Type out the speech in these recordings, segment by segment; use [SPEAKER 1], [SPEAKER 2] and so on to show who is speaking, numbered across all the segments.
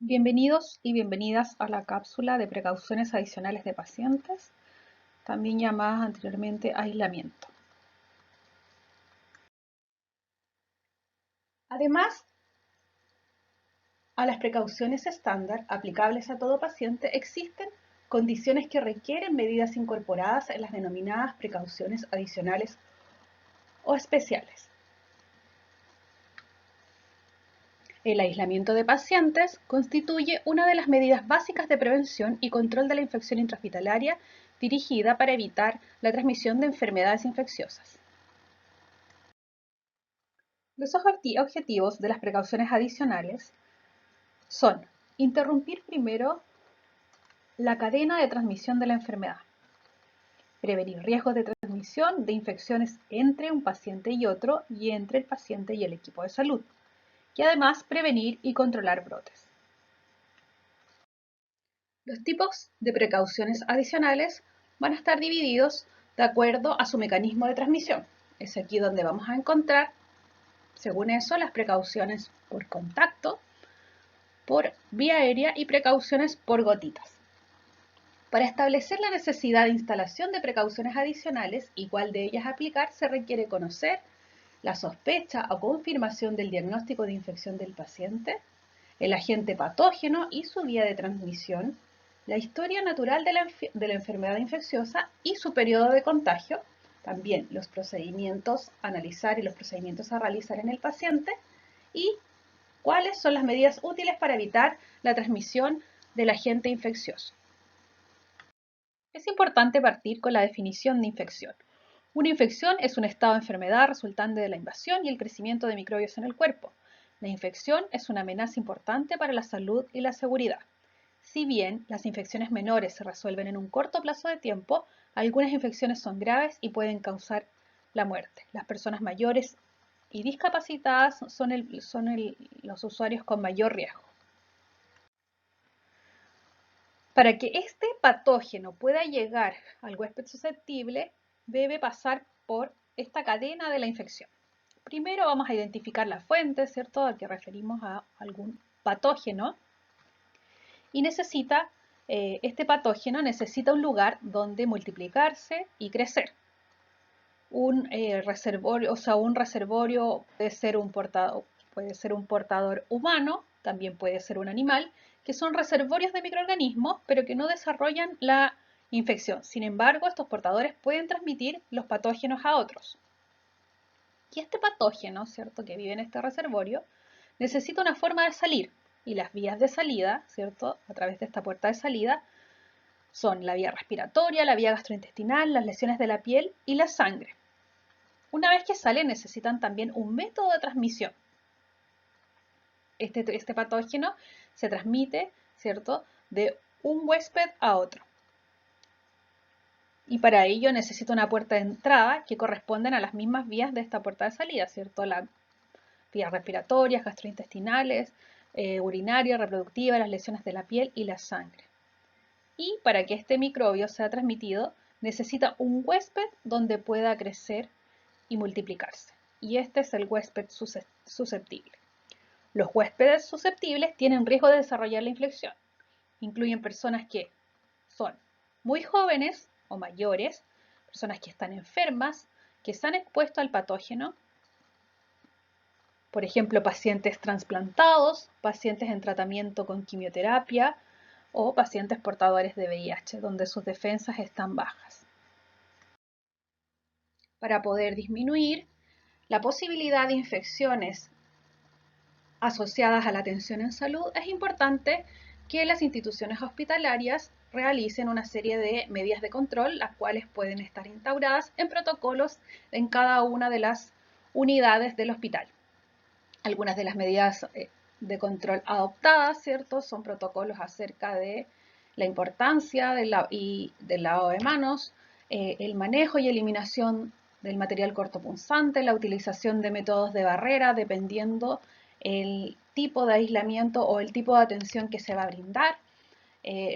[SPEAKER 1] Bienvenidos y bienvenidas a la cápsula de precauciones adicionales de pacientes, también llamadas anteriormente aislamiento. Además, a las precauciones estándar aplicables a todo paciente existen condiciones que requieren medidas incorporadas en las denominadas precauciones adicionales o especiales. El aislamiento de pacientes constituye una de las medidas básicas de prevención y control de la infección intrahospitalaria dirigida para evitar la transmisión de enfermedades infecciosas. Los objetivos de las precauciones adicionales son interrumpir primero la cadena de transmisión de la enfermedad, prevenir riesgos de transmisión de infecciones entre un paciente y otro y entre el paciente y el equipo de salud, y además prevenir y controlar brotes. Los tipos de precauciones adicionales van a estar divididos de acuerdo a su mecanismo de transmisión. Es aquí donde vamos a encontrar, según eso, las precauciones por contacto, por vía aérea y precauciones por gotitas. Para establecer la necesidad de instalación de precauciones adicionales y cuál de ellas aplicar, se requiere conocer la sospecha o confirmación del diagnóstico de infección del paciente, el agente patógeno y su vía de transmisión, la historia natural de la enfermedad infecciosa y su periodo de contagio, también los procedimientos a analizar y los procedimientos a realizar en el paciente y cuáles son las medidas útiles para evitar la transmisión del agente infeccioso. Es importante partir con la definición de infección. Una infección es un estado de enfermedad resultante de la invasión y el crecimiento de microbios en el cuerpo. La infección es una amenaza importante para la salud y la seguridad. Si bien las infecciones menores se resuelven en un corto plazo de tiempo, algunas infecciones son graves y pueden causar la muerte. Las personas mayores y discapacitadas son los usuarios con mayor riesgo. Para que este patógeno pueda llegar al huésped susceptible, debe pasar por esta cadena de la infección. Primero vamos a identificar la fuente, ¿cierto?, al que referimos a algún patógeno. Y este patógeno necesita un lugar donde multiplicarse y crecer. Un reservorio puede ser un portador humano, también puede ser un animal, que son reservorios de microorganismos, pero que no desarrollan la infección. Sin embargo, estos portadores pueden transmitir los patógenos a otros. Y este patógeno, ¿cierto?, que vive en este reservorio, necesita una forma de salir. Y las vías de salida, ¿cierto?, a través de esta puerta de salida, son la vía respiratoria, la vía gastrointestinal, las lesiones de la piel y la sangre. Una vez que salen, necesitan también un método de transmisión. Este patógeno se transmite, ¿cierto?, de un huésped a otro. Y para ello necesita una puerta de entrada que corresponden a las mismas vías de esta puerta de salida, ¿cierto? Las vías respiratorias, gastrointestinales, urinarias, reproductivas, las lesiones de la piel y la sangre. Y para que este microbio sea transmitido, necesita un huésped donde pueda crecer y multiplicarse. Y este es el huésped susceptible. Los huéspedes susceptibles tienen riesgo de desarrollar la infección. Incluyen personas que son muy jóvenes o mayores, personas que están enfermas, que se han expuesto al patógeno, por ejemplo, pacientes trasplantados, pacientes en tratamiento con quimioterapia o pacientes portadores de VIH, donde sus defensas están bajas. Para poder disminuir la posibilidad de infecciones asociadas a la atención en salud, es importante que las instituciones hospitalarias realicen una serie de medidas de control, las cuales pueden estar instauradas en protocolos en cada una de las unidades del hospital. Algunas de las medidas de control adoptadas, ¿cierto?, son protocolos acerca de la importancia del lavado de manos, el manejo y eliminación del material cortopunzante, la utilización de métodos de barrera dependiendo el tipo de aislamiento o el tipo de atención que se va a brindar,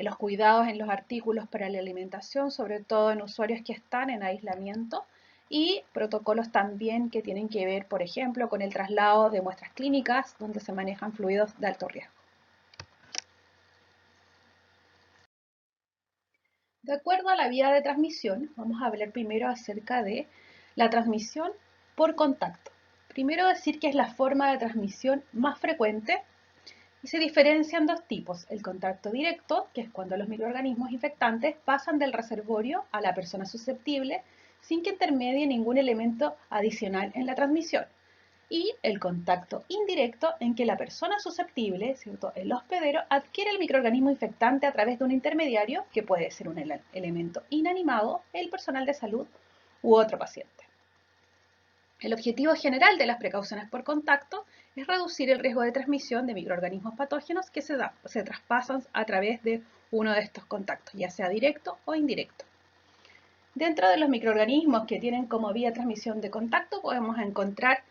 [SPEAKER 1] los cuidados en los artículos para la alimentación, sobre todo en usuarios que están en aislamiento, y protocolos también que tienen que ver, por ejemplo, con el traslado de muestras clínicas donde se manejan fluidos de alto riesgo. De acuerdo a la vía de transmisión, vamos a hablar primero acerca de la transmisión por contacto. Primero decir que es la forma de transmisión más frecuente y se diferencian dos tipos. El contacto directo, que es cuando los microorganismos infectantes pasan del reservorio a la persona susceptible sin que intermedie ningún elemento adicional en la transmisión. Y el contacto indirecto, en que la persona susceptible, ¿cierto?, el hospedero, adquiere el microorganismo infectante a través de un intermediario, que puede ser un elemento inanimado, el personal de salud u otro paciente. El objetivo general de las precauciones por contacto es reducir el riesgo de transmisión de microorganismos patógenos que se traspasan a través de uno de estos contactos, ya sea directo o indirecto. Dentro de los microorganismos que tienen como vía de transmisión de contacto podemos encontrar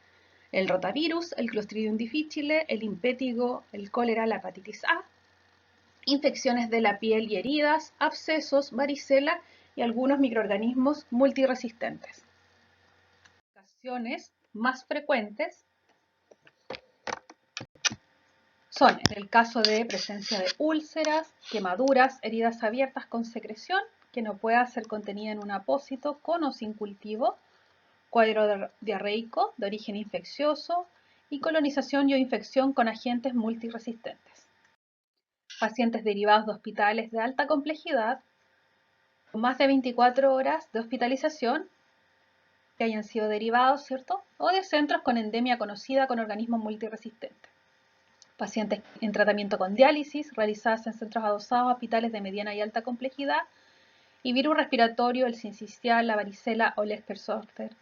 [SPEAKER 1] el rotavirus, el Clostridium difficile, el impétigo, el cólera, la hepatitis A, infecciones de la piel y heridas, abscesos, varicela y algunos microorganismos multiresistentes. Las ocasiones más frecuentes son en el caso de presencia de úlceras, quemaduras, heridas abiertas con secreción que no pueda ser contenida en un apósito con o sin cultivo, cuadro diarreico de origen infeccioso y colonización y o infección con agentes multiresistentes. Pacientes derivados de hospitales de alta complejidad, con más de 24 horas de hospitalización, que hayan sido derivados, ¿cierto?, o de centros con endemia conocida con organismos multiresistentes. Pacientes en tratamiento con diálisis, realizadas en centros adosados a hospitales de mediana y alta complejidad, y virus respiratorio, el sincicial, la varicela o el Escherichia zoster,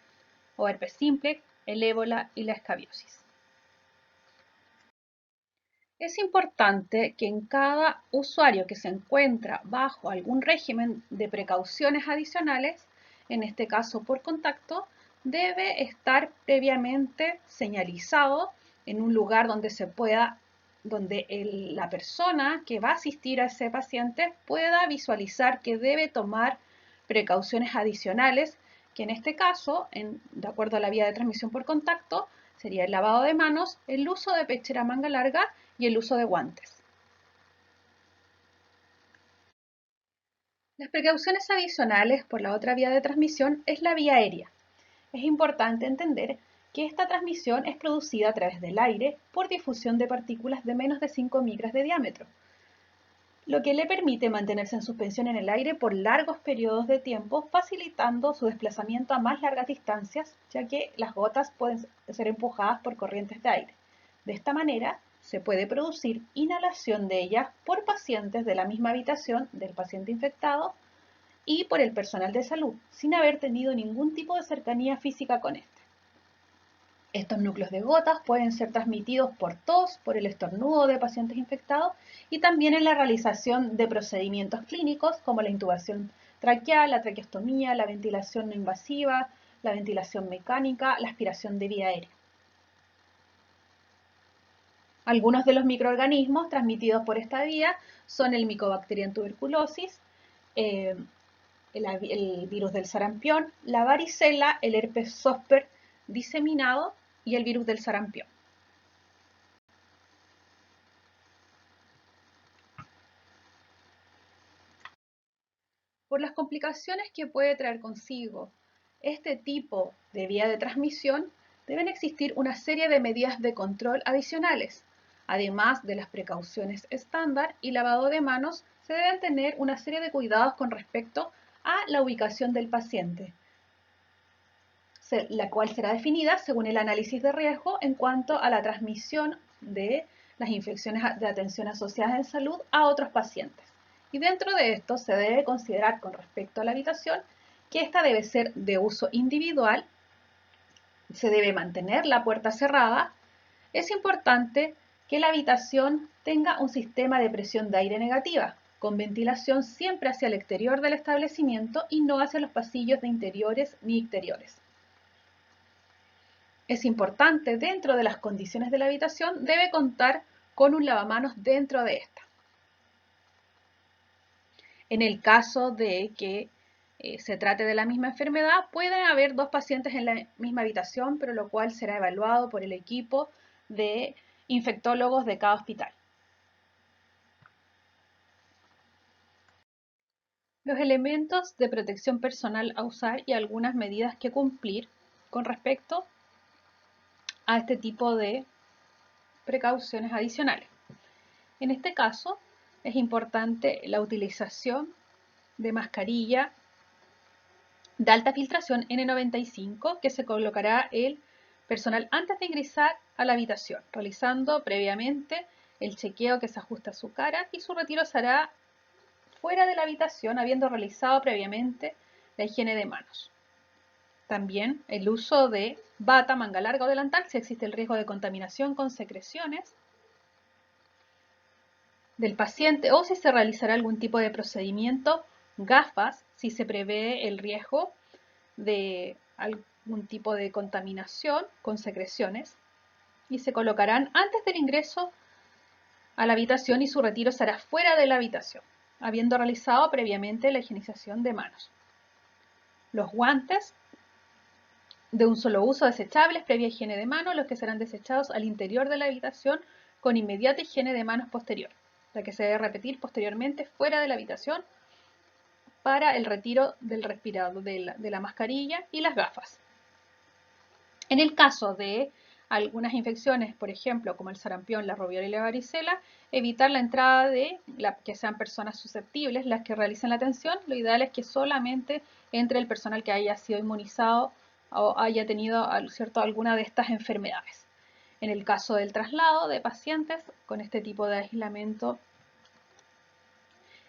[SPEAKER 1] o herpes simplex, el ébola y la escabiosis. Es importante que en cada usuario que se encuentra bajo algún régimen de precauciones adicionales, en este caso por contacto, debe estar previamente señalizado en un lugar donde la persona que va a asistir a ese paciente pueda visualizar que debe tomar precauciones adicionales, que en este caso, de acuerdo a la vía de transmisión por contacto, sería el lavado de manos, el uso de pechera manga larga y el uso de guantes. Las precauciones adicionales por la otra vía de transmisión es la vía aérea. Es importante entender que esta transmisión es producida a través del aire por difusión de partículas de menos de 5 micras de diámetro, lo que le permite mantenerse en suspensión en el aire por largos periodos de tiempo, facilitando su desplazamiento a más largas distancias, ya que las gotas pueden ser empujadas por corrientes de aire. De esta manera, se puede producir inhalación de ellas por pacientes de la misma habitación del paciente infectado y por el personal de salud, sin haber tenido ningún tipo de cercanía física con este. Estos núcleos de gotas pueden ser transmitidos por tos, por el estornudo de pacientes infectados y también en la realización de procedimientos clínicos como la intubación traqueal, la traqueostomía, la ventilación no invasiva, la ventilación mecánica, la aspiración de vía aérea. Algunos de los microorganismos transmitidos por esta vía son el Mycobacterium tuberculosis, el virus del sarampión, la varicela, el herpes zoster diseminado y el virus del sarampión. Por las complicaciones que puede traer consigo este tipo de vía de transmisión, deben existir una serie de medidas de control adicionales. Además de las precauciones estándar y lavado de manos, se deben tener una serie de cuidados con respecto a la ubicación del paciente, la cual será definida según el análisis de riesgo en cuanto a la transmisión de las infecciones de atención asociadas en salud a otros pacientes. Y dentro de esto se debe considerar con respecto a la habitación que esta debe ser de uso individual, se debe mantener la puerta cerrada. Es importante que la habitación tenga un sistema de presión de aire negativa, con ventilación siempre hacia el exterior del establecimiento y no hacia los pasillos de interiores ni exteriores. Es importante, dentro de las condiciones de la habitación, debe contar con un lavamanos dentro de esta. En el caso de que se trate de la misma enfermedad, pueden haber dos pacientes en la misma habitación, pero lo cual será evaluado por el equipo de infectólogos de cada hospital. Los elementos de protección personal a usar y algunas medidas que cumplir con respecto a este tipo de precauciones adicionales. En este caso, es importante la utilización de mascarilla de alta filtración N95 que se colocará el personal antes de ingresar a la habitación, realizando previamente el chequeo que se ajusta a su cara y su retiro se hará fuera de la habitación habiendo realizado previamente la higiene de manos. También el uso de bata, manga larga o delantal si existe el riesgo de contaminación con secreciones del paciente o si se realizará algún tipo de procedimiento, gafas si se prevé el riesgo de algún tipo de contaminación con secreciones y se colocarán antes del ingreso a la habitación y su retiro será fuera de la habitación, habiendo realizado previamente la higienización de manos. Los guantes de un solo uso desechables previa higiene de manos, los que serán desechados al interior de la habitación con inmediata higiene de manos posterior, la que se debe repetir posteriormente fuera de la habitación para el retiro del respirador de la mascarilla y las gafas. En el caso de algunas infecciones, por ejemplo, como el sarampión, la rubiola y la varicela, evitar la entrada de que sean personas susceptibles las que realicen la atención. Lo ideal es que solamente entre el personal que haya sido inmunizado o haya tenido alguna de estas enfermedades. En el caso del traslado de pacientes con este tipo de aislamiento,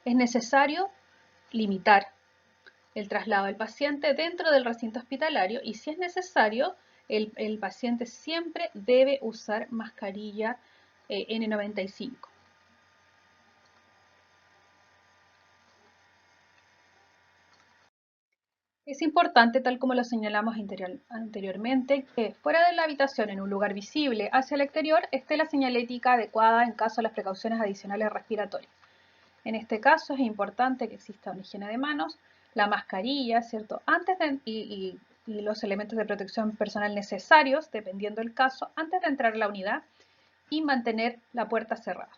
[SPEAKER 1] es necesario limitar el traslado del paciente dentro del recinto hospitalario y si es necesario, el paciente siempre debe usar mascarilla N95. Es importante, tal como lo señalamos anteriormente, que fuera de la habitación, en un lugar visible hacia el exterior, esté la señalética adecuada en caso de las precauciones adicionales respiratorias. En este caso es importante que exista una higiene de manos, la mascarilla, ¿cierto? Y los elementos de protección personal necesarios, dependiendo del caso, antes de entrar a la unidad y mantener la puerta cerrada.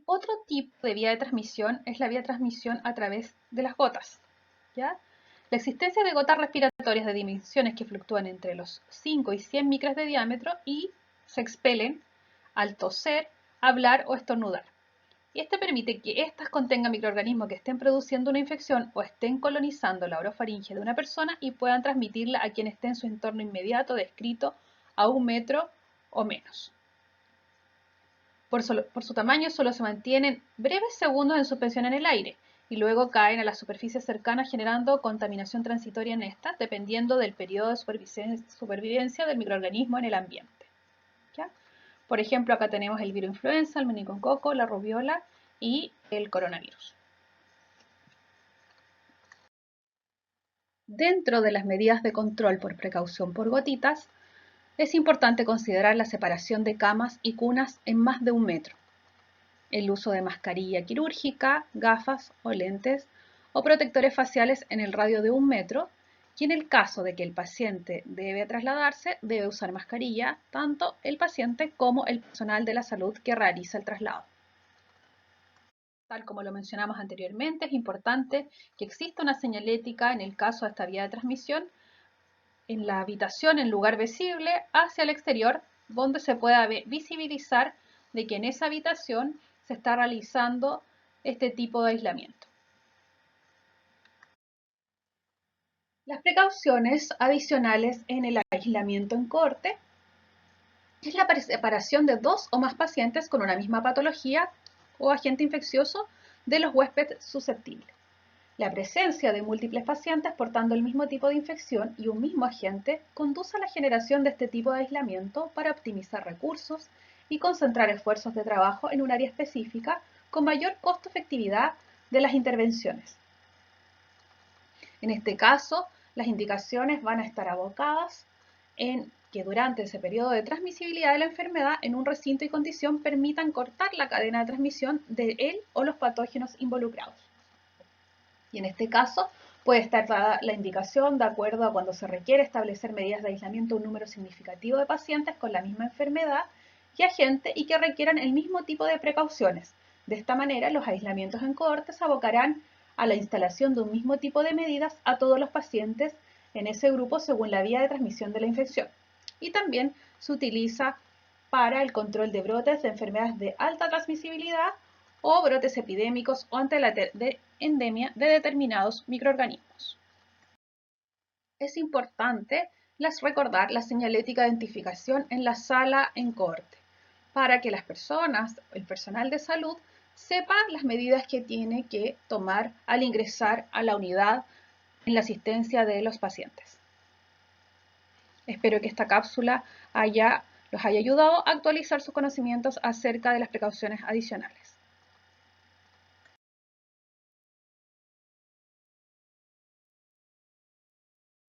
[SPEAKER 1] Otro tipo de vía de transmisión es la vía de transmisión a través de las gotas, ¿ya? La existencia de gotas respiratorias de dimensiones que fluctúan entre los 5 y 100 micras de diámetro y se expelen al toser, hablar o estornudar. Y este permite que éstas contengan microorganismos que estén produciendo una infección o estén colonizando la orofaringe de una persona y puedan transmitirla a quien esté en su entorno inmediato descrito a 1 metro o menos. Por su tamaño solo se mantienen breves segundos en suspensión en el aire y luego caen a las superficies cercanas generando contaminación transitoria en estas dependiendo del periodo de supervivencia del microorganismo en el ambiente. ¿Ya? Por ejemplo, acá tenemos el virus influenza, el meningococo, la rubiola y el coronavirus. Dentro de las medidas de control por precaución por gotitas, es importante considerar la separación de camas y cunas en más de 1 metro, el uso de mascarilla quirúrgica, gafas o lentes o protectores faciales en el radio de 1 metro y en el caso de que el paciente debe trasladarse, debe usar mascarilla tanto el paciente como el personal de la salud que realiza el traslado. Tal como lo mencionamos anteriormente, es importante que exista una señalética en el caso de esta vía de transmisión en la habitación en lugar visible hacia el exterior, donde se pueda visibilizar de que en esa habitación se está realizando este tipo de aislamiento. Las precauciones adicionales en el aislamiento en corte es la separación de 2 o más pacientes con una misma patología o agente infeccioso de los huéspedes susceptibles. La presencia de múltiples pacientes portando el mismo tipo de infección y un mismo agente conduce a la generación de este tipo de aislamiento para optimizar recursos y concentrar esfuerzos de trabajo en un área específica con mayor costo-efectividad de las intervenciones. En este caso, las indicaciones van a estar abocadas en que durante ese periodo de transmisibilidad de la enfermedad en un recinto y condición permitan cortar la cadena de transmisión de él o los patógenos involucrados. Y en este caso puede estar dada la indicación de acuerdo a cuando se requiere establecer medidas de aislamiento a un número significativo de pacientes con la misma enfermedad y agente y que requieran el mismo tipo de precauciones, De esta manera, los aislamientos en cohortes abocarán a la instalación de un mismo tipo de medidas a todos los pacientes en ese grupo según la vía de transmisión de la infección. Y también se utiliza para el control de brotes de enfermedades de alta transmisibilidad o brotes epidémicos o ante la endemia de determinados microorganismos. Es importante recordar la señalética de identificación en la sala en cohorte para que las personas, el personal de salud, sepa las medidas que tiene que tomar al ingresar a la unidad en la asistencia de los pacientes. Espero que esta cápsula los haya ayudado a actualizar sus conocimientos acerca de las precauciones adicionales.